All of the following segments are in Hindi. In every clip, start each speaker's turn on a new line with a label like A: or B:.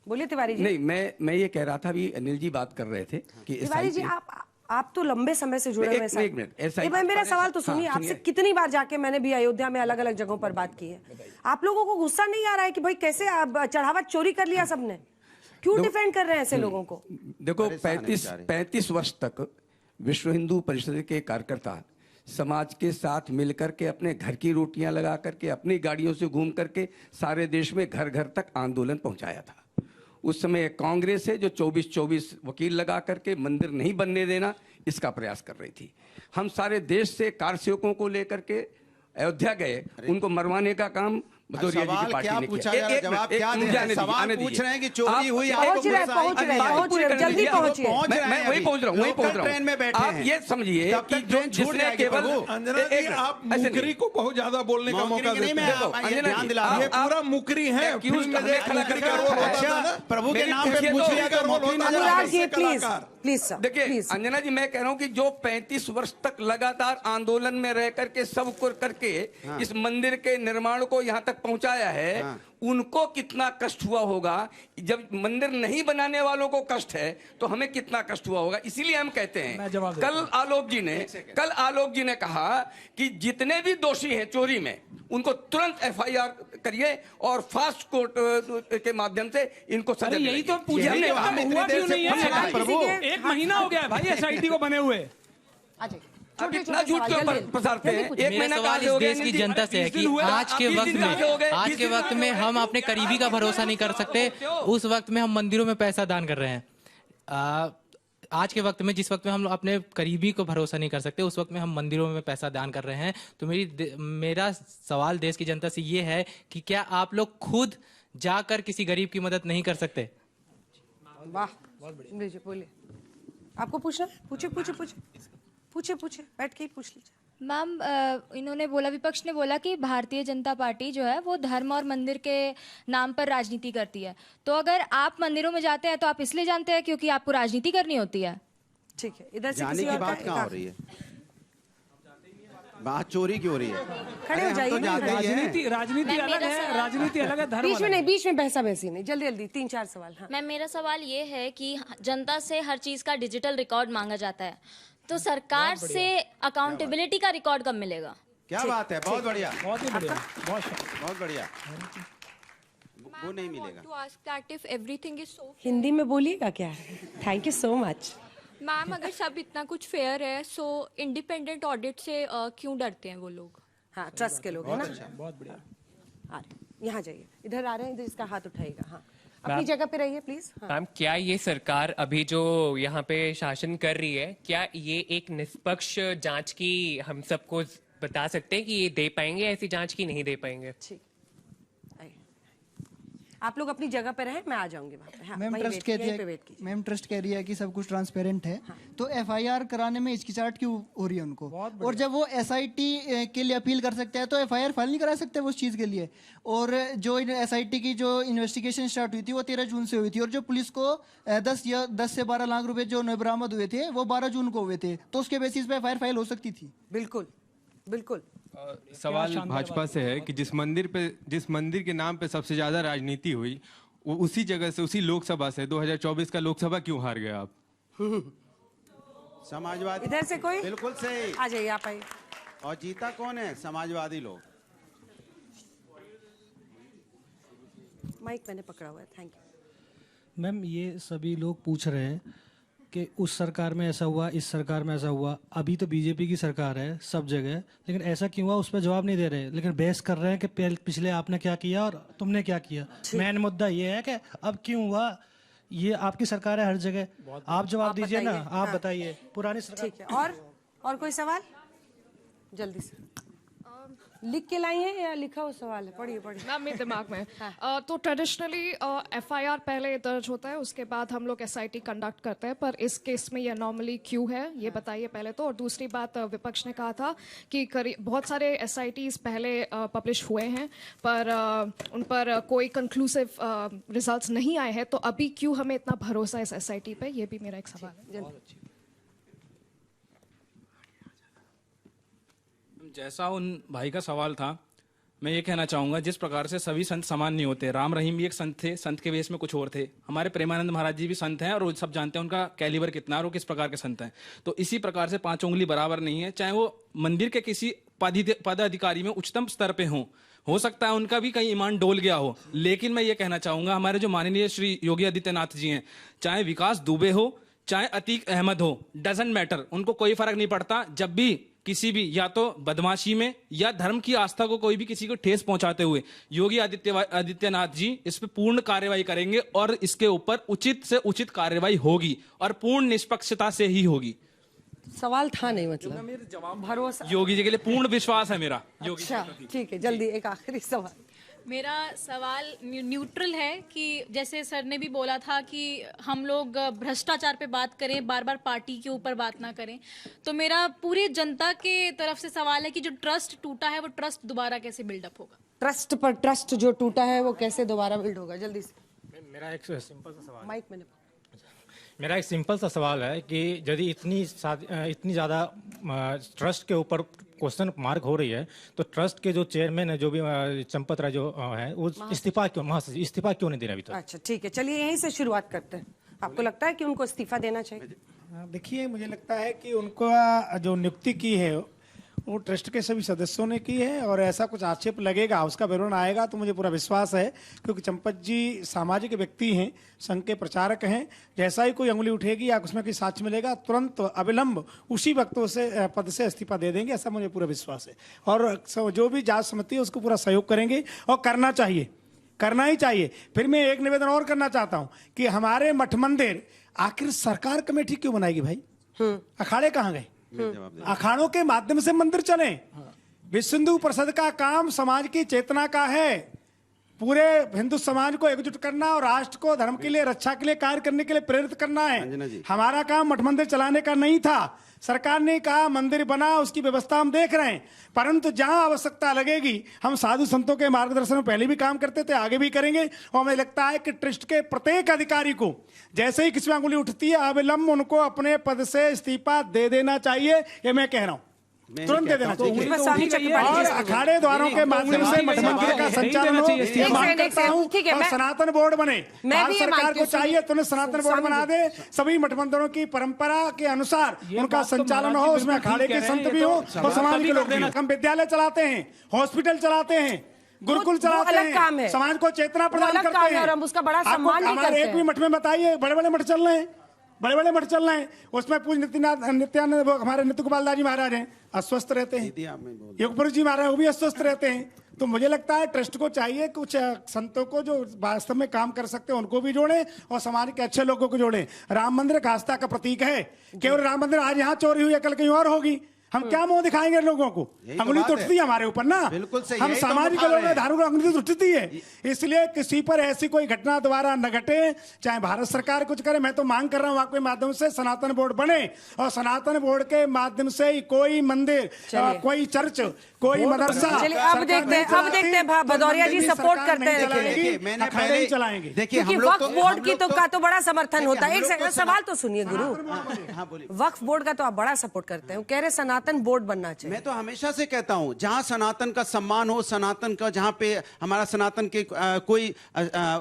A: बोलिए तिवारी जी।
B: नहीं, मैं ये कह रहा था, अभी अनिल जी बात कर रहे थे कि
A: तिवारी जी आप तो लंबे समय से जुड़े हुए हैं।
B: एक मिनट, SIT
A: मेरा सवाल तो सुनिए। आपसे कितनी बार जाके मैंने भी अयोध्या में अलग अलग जगहों पर बात की है। आप लोगों को गुस्सा नहीं आ रहा है कि भाई कैसे आप चढ़ावा चोरी कर लिया सबने? क्यों डिफेंड कर रहे हैं ऐसे लोगों को?
B: देखो, 35 वर्ष तक विश्व हिंदू परिषद के कार्यकर्ता समाज के साथ मिलकर के अपने घर की रोटियां लगा करके अपनी गाड़ियों से घूम करके सारे देश में घर घर तक आंदोलन पहुंचाया था। उस समय कांग्रेस है जो 24 वकील लगा करके मंदिर नहीं बनने देना इसका प्रयास कर रही थी। हम सारे देश से कारसेवकों को लेकर के अयोध्या गए, उनको मरवाने का काम भदौरिया जी की पार्टी ने किया।
C: जवाब क्या दे? सवाल पूछ रहे हैं कि चोरी हुई,
A: पहुंच रहे जल्दी पहुंचिए।
B: मैं वही पहुंच रहा हूँ।
C: ट्रेन में बैठे
B: आप ये समझिए कि जो जिसने केवल
D: आप मुकरी को बहुत ज्यादा बोलने का मौका देते हैं। ये पूरा मुकरी है।
C: प्रभु के नाम पे पूछ लिया कर।
A: Anurag ji please sir.
B: देखिए अंजना जी, मैं कह रहा हूँ कि जो 35 वर्ष तक लगातार आंदोलन में रह करके सब करके इस मंदिर के निर्माण को यहाँ तक पहुंचाया है, उनको कितना कष्ट हुआ होगा। जब मंदिर नहीं बनाने वालों को कष्ट है तो हमें कितना कष्ट हुआ होगा। इसीलिए हम कहते हैं, कल आलोक जी ने कहा कि जितने भी दोषी हैं चोरी में उनको तुरंत FIR करिए और फास्ट कोर्ट के माध्यम से इनको सजा।
E: यही तो पूछा हुआ क्यों नहीं है? प्रभु 1 महीना हो गया भाई SIT को बने हुए।
B: अब इतना झूठ क्यों पसारते हैं? एक महीना
F: सवाल इस देश की जनता से है कि आज के वक्त में हम अपने करीबी का भरोसा नहीं कर सकते। उस वक्त में हम मंदिरों में पैसा दान कर रहे हैं। आज के वक्त में, जिस वक्त में हम अपने करीबी को भरोसा नहीं कर सकते, उस वक्त में हम मंदिरों में पैसा दान कर रहे हैं। तो मेरा सवाल देश की जनता से ये है कि क्या आप लोग खुद जाकर किसी गरीब की मदद नहीं कर सकते?
A: वाह, बोलिए। आपको पूछना है? पूछे बैठ के ही पूछ लीजिए।
G: मैम, इन्होंने बोला, विपक्ष ने बोला कि भारतीय जनता पार्टी जो है वो धर्म और मंदिर के नाम पर राजनीति करती है। तो अगर आप मंदिरों में जाते हैं तो आप इसलिए जानते हैं क्योंकि आपको राजनीति करनी होती है?
A: ठीक है, इधर से
C: जाने की बात कहाँ हो रही है? बात चोरी क्यों हो रही है?
A: खड़े हो जाइए।
E: राजनीति अलग है, राजनीति अलग है, धर्म
A: बीच में बहसा बहसी नहीं। जल्दी 3-4 सवाल। हाँ
H: मैम, मेरा सवाल ये है कि जनता से हर चीज का डिजिटल रिकॉर्ड मांगा जाता है, तो सरकार से अकाउंटेबिलिटी का रिकॉर्ड कब मिलेगा?
C: क्या बात है, बहुत बढ़िया,
E: बहुत ही बढ़िया,
C: बहुत बढ़िया। वो नहीं मिलेगा।
A: हिंदी में बोलिएगा क्या? Thank you so much.
I: Ma'am, अगर सब इतना कुछ फेयर है, सो इंडिपेंडेंट ऑडिट से क्यों डरते हैं वो लोग?
A: हाँ, ट्रस्ट के लोग है ना।
E: बहुत बढ़िया।
A: यहाँ जाइए, इधर आ रहे हैं, इधर इसका हाथ उठाइएगा। हाँ, अपनी जगह पे रहिए प्लीज।
J: मैम, क्या ये सरकार अभी जो यहाँ पे शासन कर रही है, क्या ये एक निष्पक्ष जांच की हम सबको बता सकते हैं कि ये दे पाएंगे ऐसी जांच की नहीं दे पाएंगे?
A: ठीक, आप लोग अपनी जगह पे रहें, मैं आ जाऊंगी वहाँ पे। हाँ,
K: मैम ट्रस्ट कह रही है कि सब कुछ ट्रांसपेरेंट है। हाँ। तो FIR कराने में हिचकिचाहट क्यों हो रही है उनको? और जब वो SIT के लिए अपील कर सकते हैं तो FIR फाइल नहीं करा सकते वो उस चीज़ के लिए? और जो SIT की जो इन्वेस्टिगेशन स्टार्ट हुई थी वो 13 जून से हुई थी, और जो पुलिस को 10 से 12 लाख रुपए जो बरामद हुए थे वो 12 जून को हुए थे, तो उसके बेसिस पे FIR फाइल हो सकती थी।
A: बिल्कुल।
D: सवाल भाजपा से है कि जिस मंदिर के नाम पे सबसे ज्यादा राजनीति हुई, वो उसी जगह से, उसी लोकसभा से 2024 का लोकसभा क्यों हार गए आप?
C: समाजवादी।
A: इधर से कोई?
C: बिल्कुल सही।
A: आ जाइए आप आइए।
C: और जीता कौन है? समाजवादी लोग।
A: माइक मैंने पकड़ा हुआ है। Thank you.
L: मैम, ये सभी लोग पूछ रहे हैं कि उस सरकार में ऐसा हुआ, इस सरकार में ऐसा हुआ। अभी तो BJP की सरकार है सब जगह, लेकिन ऐसा क्यों हुआ उस पर जवाब नहीं दे रहे, लेकिन बहस कर रहे हैं कि पिछले आपने क्या किया और तुमने क्या किया। मेन मुद्दा ये है कि अब क्यों हुआ। ये आपकी सरकार है हर जगह, आप जवाब दीजिए ना। आप बताइए, पुरानी सरकार।
A: ठीक है, और कोई सवाल? जल्दी से लिख के लाई है या लिखा हुआ सवाल है? पढ़िए।
I: मैम, मेरे दिमाग में तो ट्रेडिशनली FIR पहले दर्ज होता है, उसके बाद हम लोग SIT कंडक्ट करते हैं, पर इस केस में ये नॉर्मली क्यों है, ये बताइए पहले तो। और दूसरी बात, विपक्ष ने कहा था कि बहुत सारे SITs पहले पब्लिश हुए हैं पर उन पर कोई कंक्लूसिव रिजल्ट्स नहीं आए हैं, तो अभी क्यों हमें इतना भरोसा इस SIT पे? ये भी मेरा एक सवाल है।
E: जैसा उन भाई का सवाल था, मैं ये कहना चाहूंगा, जिस प्रकार से सभी संत समान नहीं होते, राम रहीम भी एक संत थे, संत के वेश में कुछ और थे, हमारे प्रेमानंद महाराज जी भी संत हैं और वो सब जानते हैं उनका कैलिबर कितना है और वो किस प्रकार के संत हैं। तो इसी प्रकार से 5 उंगली बराबर नहीं है, चाहे वो मंदिर के किसी पदाधिकारी में उच्चतम स्तर पे हो सकता है उनका भी कहीं ईमान डोल गया हो, लेकिन मैं ये कहना चाहूंगा हमारे जो माननीय श्री योगी आदित्यनाथ जी हैं, चाहे विकास दुबे हो चाहे अतीक अहमद हो, डजंट मैटर, उनको कोई फर्क नहीं पड़ता। जब भी किसी भी या तो बदमाशी में या धर्म की आस्था को कोई भी किसी को ठेस पहुंचाते हुए योगी आदित्यनाथ जी इस पे पूर्ण कार्रवाई करेंगे और इसके ऊपर उचित से उचित कार्रवाई होगी और पूर्ण निष्पक्षता से ही होगी।
A: सवाल था नहीं, मतलब भरोसा
E: योगी जी के लिए पूर्ण विश्वास है मेरा। योगी
A: अच्छा ठीक है, जल्दी एक आखिरी सवाल।
M: मेरा सवाल न्यूट्रल है कि जैसे सर ने भी बोला था कि हम लोग भ्रष्टाचार पे बात करें, बार बार पार्टी के ऊपर बात ना करें, तो मेरा पूरी जनता के तरफ से सवाल है कि जो ट्रस्ट टूटा है वो ट्रस्ट दोबारा कैसे बिल्डअप होगा?
A: ट्रस्ट पर ट्रस्ट जो टूटा है वो कैसे दोबारा बिल्ड होगा? जल्दी से।
N: मेरा एक सिंपल सा सवाल,
A: माइक में
N: मेरा एक सिंपल सा सवाल है कि यदि इतनी ज़्यादा ट्रस्ट के ऊपर क्वेश्चन मार्क हो रही है तो ट्रस्ट के जो चेयरमैन है, जो भी चंपत राय जो है, वो इस्तीफा क्यों नहीं दे रहा अभी तक?
A: अच्छा ठीक है, चलिए यहीं से शुरुआत करते हैं। आपको लगता है कि उनको इस्तीफा देना चाहिए?
O: देखिए, मुझे लगता है कि उनका जो नियुक्ति की है वो ट्रस्ट के सभी सदस्यों ने की है और ऐसा कुछ आक्षेप लगेगा, उसका विवरण आएगा तो मुझे पूरा विश्वास है, क्योंकि चंपत जी सामाजिक व्यक्ति हैं, संघ के प्रचारक हैं। जैसा ही कोई अंगुली उठेगी या उसमें कोई साक्ष्य मिलेगा, तुरंत अविलंब उसी वक्त उसे पद से इस्तीफा दे देंगे, ऐसा मुझे पूरा विश्वास है। और जो भी जांच समिति है उसको पूरा सहयोग करेंगे और करना ही चाहिए। फिर मैं एक निवेदन और करना चाहता हूँ कि हमारे मठ मंदिर आखिर सरकार कमेटी क्यों बनाएगी भाई? अखाड़े कहाँ गए? अखाड़ों के माध्यम से मंदिर चले। विश्व हिंदू परिषद का काम समाज की चेतना का है, पूरे हिंदू समाज को एकजुट करना और राष्ट्र को धर्म के लिए, रक्षा के लिए कार्य करने के लिए प्रेरित करना है। हमारा काम मठ मंदिर चलाने का नहीं था। सरकार ने कहा मंदिर बना, उसकी व्यवस्था हम देख रहे हैं, परंतु जहां आवश्यकता लगेगी हम साधु संतों के मार्गदर्शन में पहले भी काम करते थे, आगे भी करेंगे। और हमें लगता है कि ट्रस्ट के प्रत्येक अधिकारी को जैसे ही किसी में अंगुली उठती है, अविलंब उनको अपने पद से इस्तीफा दे देना चाहिए। ये मैं कह रहा हूँ, तुरंत दे देना चाहिए। और अखाड़े द्वारों के माध्यम से मठ मंदिर का संचालन हो, ये मांग करता हूँ। और सनातन बोर्ड बने, भारत सरकार को चाहिए तो सनातन बोर्ड बना दे, सभी मठ मंदिरों की परंपरा के अनुसार उनका संचालन हो, उसमें अखाड़े के संत भी हो और समाज के लोग भी। हम विद्यालय चलाते हैं, हॉस्पिटल चलाते हैं, गुरुकुल चलाते हैं, समाज को चेतना प्रदान करते हैं।
A: उसका बड़ा सम्मान भी करते हैं।
O: एक भी मठ में बताइए, बड़े बड़े मठ चल रहे हैं, बड़े मठ चल रहे हैं, उसमें पूज्य नित्यानंद हमारे नित्य गोपाल दास जी महाराज हैं, अस्वस्थ रहते हैं, योगपुरुष जी महाराज वो भी अस्वस्थ रहते हैं। तो मुझे लगता है ट्रस्ट को चाहिए कुछ संतों को जो वास्तव में काम कर सकते हैं उनको भी जोड़े और समाज के अच्छे लोगों को जोड़े। राम मंदिर एक आस्था का प्रतीक है, केवल राम मंदिर आज यहाँ चोरी हुई है, कल कहीं और होगी, हम क्या मुंह दिखाएंगे लोगों को? अंगुली तो उठती है हमारे ऊपर ना,
C: बिल्कुल सही,
O: हम सामाजिक लोग हैं, धार्मिक अंगुली तो उठती है। इसलिए किसी पर ऐसी कोई घटना दोबारा न घटे, चाहे भारत सरकार कुछ करे। मैं तो मांग कर रहा हूँ आपके माध्यम से सनातन बोर्ड बने और सनातन बोर्ड के माध्यम से ही कोई मंदिर, कोई चर्च, कोई मदरसा।
A: अब देखते हैं भदौरिया जी सपोर्ट करते हैं,
C: मैंने पहले
O: चलाएंगे।
C: देखिए,
A: वक्फ बोर्ड की तो बड़ा समर्थन होता है। एक सवाल तो सुनिए गुरु, वक्फ बोर्ड का तो आप बड़ा सपोर्ट करते हैं, कह रहे सनातन बोर्ड बनना चाहिए।
C: मैं तो हमेशा से कहता हूं, जहां सनातन का सम्मान हो, सनातन का जहां पे हमारा सनातन के कोई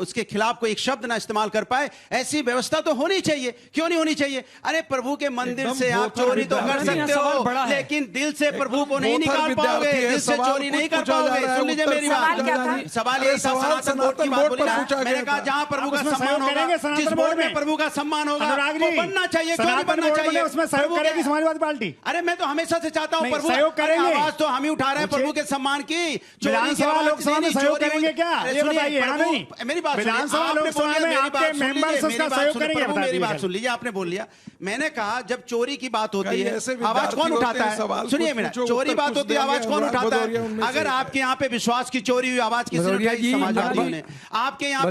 C: उसके खिलाफ कोई एक शब्द ना इस्तेमाल कर पाए, ऐसी व्यवस्था तो होनी चाहिए। क्यों नहीं होनी चाहिए? अरे प्रभु के मंदिर से आप चोरी तो कर सकते हो, लेकिन दिल से प्रभु को नहीं निकाल पाओगे, दिल से चोरी नहीं कर पाओगे। सुन लीजिए मेरी बात, सवाल यही था, सनातन बोर्ड की बात बोली ना, मैंने कहा जहां प्रभु का सम्मान होगा, जिस बोर्ड में प्रभु का सम्मान होगा वो बनना चाहिए। क्यों नहीं बनना चाहिए?
O: उसमें सहयोग करेगी समाजवादी पार्टी।
C: अरे मैं तो हमेशा से चाहता हूं प्रभु
O: सहयोग करेंगे,
C: आवाज तो हम ही उठा रहे हैं प्रभु के सम्मान की।
O: विधानसभा लोकसभा में सहयोग करेंगे क्या? ये बताइए।
C: मेरी बात
O: विधानसभा लोकसभा में आपके मेंबर्स उसका सहयोग करेंगे?
C: मेरी बात सुन लीजिए, आपने बोल लिया। मैंने कहा जब चोरी की बात होती है आवाज कौन उठाता है? सुनिए मेरा, चोरी बात होती है आवाज कौन उठाता है? अगर आपके यहाँ पे विश्वास की चोरी हुई, आवाज किसने उठाई? समाजवादियों ने। आपके यहाँ पे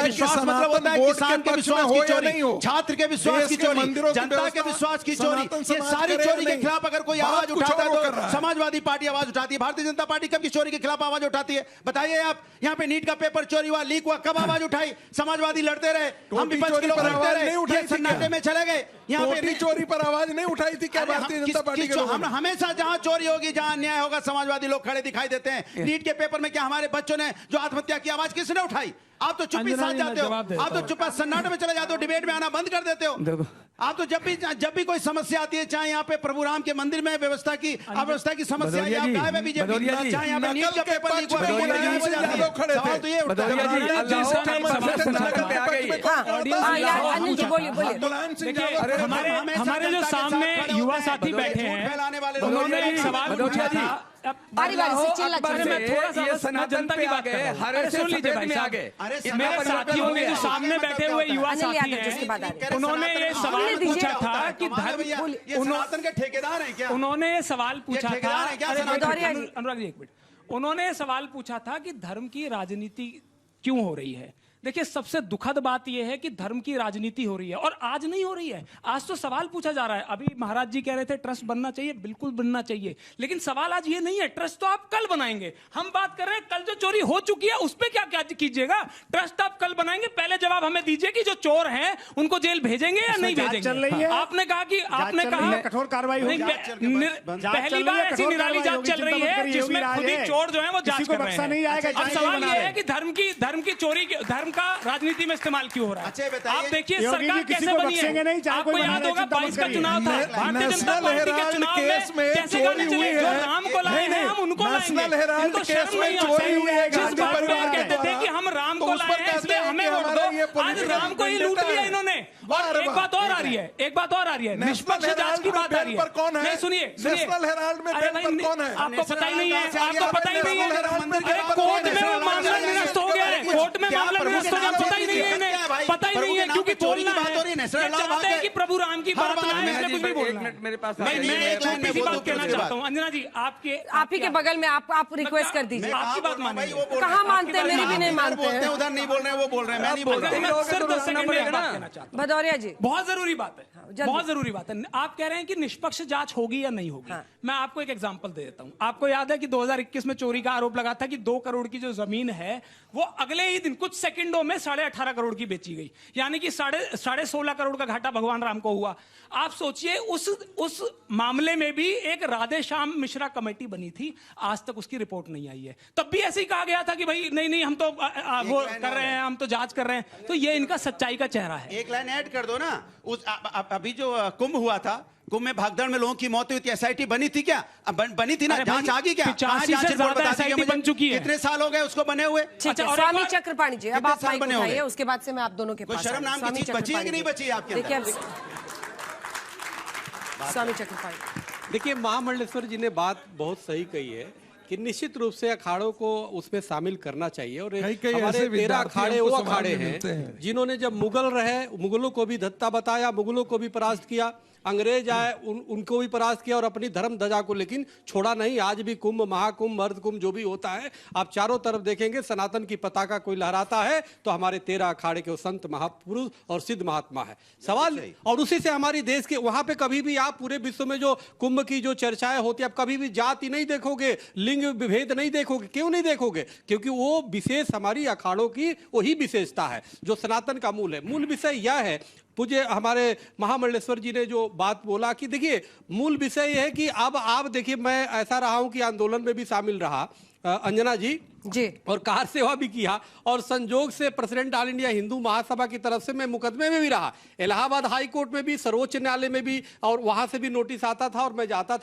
C: विश्वास मतलब होता है किसान के विश्वास की चोरी, छात्र के विश्वास की चोरी, जनता के विश्वास की चोरी।
P: मुसलमान
C: ये
P: समाज
C: सारी
P: करे
C: चोरी के
P: नहीं।
C: खिलाफ अगर कोई
P: बात
C: आवाज
P: कुछ
C: उठाता
P: और वो
C: है
P: कर रहा
C: तो
P: है।
C: समाजवादी पार्टी आवाज उठाती है, भारतीय जनता पार्टी कब की चोरी के खिलाफ आवाज उठाती है? बताइए आप, यहाँ पे नीट का पेपर चोरी हुआ, लीक हुआ, कब आवाज उठाई? समाजवादी लड़ते रहे, हम
P: टोटी
C: विपक्ष के
P: चोरी
C: लोग
P: पर
C: लड़ते
P: आवाज
C: रहे,
P: नहीं उठाई
C: ये
P: थी क्या?
C: सन्नाटे में चले गए। यहाँ
P: टोटी
C: पे
P: चोरी पर आवाज नहीं उठाई थी क्या
C: अरे
P: भारतीय
C: हम
P: जनता पार्टी के लोगों
C: हम
P: ने?
C: हमेशा जहां चोरी होगी, जहां अन्याय होगा, समाजवादी लोग खड़े दिखाई देते हैं। नीट के पेपर में क्या हमारे बच्चों ने जो आत्महत्या की आवाज किसने उठाई? आप तो चुप्पी साथ जाते हो, आप तो चुप्पा सन्नाटे में चले जाते हो, डिबेट में आना बंद कर देते हो। आप तो जब भी कोई समस्या आती है, चाहे यहाँ पे प्रभु राम के मंदिर में व्यवस्था की अव्यवस्था की समस्या है, आप गायब है बीजेपी, चाहे यहाँ पे नीट का पेपर लीक हुआ, सवाल तो ये उठता
Q: हमारे जो सामने युवा साथी बैठे हैं उन्होंने एक सवाल पूछा था।
A: बारी बारी से चिल्ला
Q: मैं थोड़ा सा मैं जनता की बात कर रहा हूं। सुन लीजिए भाई साहब, मेरे साथियों ने जो सामने बैठे हुए युवा साथी हैं उन्होंने ये सवाल पूछा था कि
C: सनातन के ठेकेदार हैं क्या?
Q: उन्होंने ये सवाल पूछा था,
A: अनुराग
Q: जी एक मिनट, उन्होंने ये सवाल पूछा था कि धर्म की राजनीति क्यों हो रही है। देखिए सबसे दुखद बात यह है कि धर्म की राजनीति हो रही है, और आज नहीं हो रही है, आज तो सवाल पूछा जा रहा है। अभी महाराज जी कह रहे थे ट्रस्ट बनना चाहिए, बिल्कुल बनना चाहिए, लेकिन सवाल आज ये नहीं है। ट्रस्ट तो आप कल बनाएंगे, हम बात कर रहे हैं कल जो चोरी हो चुकी है उस पर क्या कीजिएगा। ट्रस्ट आप कल बनाएंगे, पहले जवाब हमें दीजिए कि जो चोर हैं उनको जेल भेजेंगे या नहीं भेजेंगे। आपने कहा कि आपने कहा
O: कठोर कार्रवाई होगी।
Q: पहली बार ऐसी निराली जांच चल रही है जिसमें खुद ही चोर जो है वो जांच कर रहे हैं। अब सवाल ये है कि धर्म की चोरी, धर्म का राजनीति में इस्तेमाल क्यों हो रहा है। आप देखिए सरकार कैसे बनी है, आपको याद होगा 22 का चुनाव था, भारतीय जनता पार्टी के चुनाव में कैसे गाने चले, जो राम को लाए हैं हम उनको लाएंगे। इनको शर्म नहीं आती, जिस बात पे कहते थे कि हम राम को लाए हैं इसलिए हमें वोट दो, आज राम को ही लूट लिया इन्होंने। और एक बात और आ रही है, निष्पक्ष जांच की बात आ रही है। नहीं सुनिए, अरे भाई आपको पता ही नहीं है, आपको पता ही नहीं है। अरे कोर्ट में वो मामला निरस्त हो गया है, कोर्ट में मामला निरस्त हो गया, पता ही नहीं है इन्हें, पता ही नहीं है, क्योंकि बोलना है चाहते हैं कि प्रभु राम की बात ना है, इसलिए कुछ भी बोलना है।
B: मेरे पास
Q: मैं छोटी सी बात कहना चाहता हूँ, अंजना जी
A: आप ही के बगल में आप रिक्वेस्ट कर दीजिए।
Q: आपकी बात मानिए,
A: कहाँ मानते हैं, मेरी भी नहीं मानते हैं।
C: उधर नहीं बोल रहे हैं, वो बोल रहे हैं, मैं नहीं बोल रहा हूँ।
Q: सिर्फ 10 सेकंड में एक बात कहना चाहता हूँ।
A: भदौरिया जी,
Q: बहुत जरूरी बात है, बहुत जरूरी बात है। आप कह रहे हैं कि निष्पक्ष जांच होगी या नहीं होगी। मैं आपको एक एग्जांपल दे देता हूं। आपको याद है कि 2021 में चोरी का आरोप लगा था कि 2 करोड़ की जो जमीन है वो अगले ही दिन कुछ सेकंडों में 18.5 करोड़ की बेची गई, यानी कि 16.5 करोड़ का घाटा भगवान राम को हुआ। आप सोचिए उस मामले में भी एक राधे श्याम मिश्रा कमेटी बनी थी, आज तक उसकी रिपोर्ट नहीं आई है। तब भी ऐसे ही कहा गया था कि भाई नहीं हम तो वो कर रहे हैं, हम तो जांच कर रहे हैं। तो ये इनका सच्चाई का चेहरा है।
C: एक लाइन ऐड कर दो ना, अभी जो कुंभ हुआ था, कुंभ में भागदड़ में लोगों की मौत हुई थी, एसआईटी बनी थी क्या? बनी थी ना, जांच आ गई क्या?
Q: 85 से ज्यादा एसआईटी बन चुकी है।
C: कितने साल हो गए उसको बने हुए?
A: ठीक है, स्वामी चक्रपाणी जी, अब आप माइक उठाइए, उसके बाद से मैं आप दोनों के पास
C: शर्म नाम की चीज बची है कि नहीं बची है आपके?
A: देखिए स्वामी चक्रपाणी,
R: देखिए महामंडलेश्वर जी ने बात बहुत सही कही है कि निश्चित रूप से अखाड़ों को उसमें शामिल करना चाहिए। और हमारे 13 अखाड़े वो अखाड़े हैं जिन्होंने जब मुगल रहे, मुगलों को भी धत्ता बताया, मुगलों को भी परास्त किया, अंग्रेज आए उनको भी परास्त किया और अपनी धर्म ध्वजा को लेकिन छोड़ा नहीं। आज भी कुंभ, महाकुंभ, मर्द कुंभ जो भी होता है, आप चारों तरफ देखेंगे सनातन की पताका कोई लहराता है तो हमारे 13 अखाड़े के संत महापुरुष और सिद्ध महात्मा है। सवाल, और उसी से हमारी देश के वहां पे कभी भी आप पूरे विश्व में जो कुंभ की जो चर्चाएं होती है, आप कभी भी जाति नहीं देखोगे, लिंग विभेद नहीं देखोगे। क्यों नहीं देखोगे? क्योंकि वो विशेष हमारी अखाड़ों की वही विशेषता है जो सनातन का मूल है। मूल विषय यह है, पूज्य हमारे महामंडलेश्वर जी ने जो बात बोला कि देखिए मूल विषय यह है कि अब आप देखिए, मैं ऐसा रहा हूं कि आंदोलन में भी शामिल रहा, अंजना जी, और कार सेवा भी किया, और संजोग से president all India Hindu Mahasabha की तरफ से मैं मुकदमे में भी रहा, इलाहाबाद हाई कोर्ट में भी, सर्वोच्च न्यायालय में भी, और वहां से भी नोटिस आता था और मैं जाता था।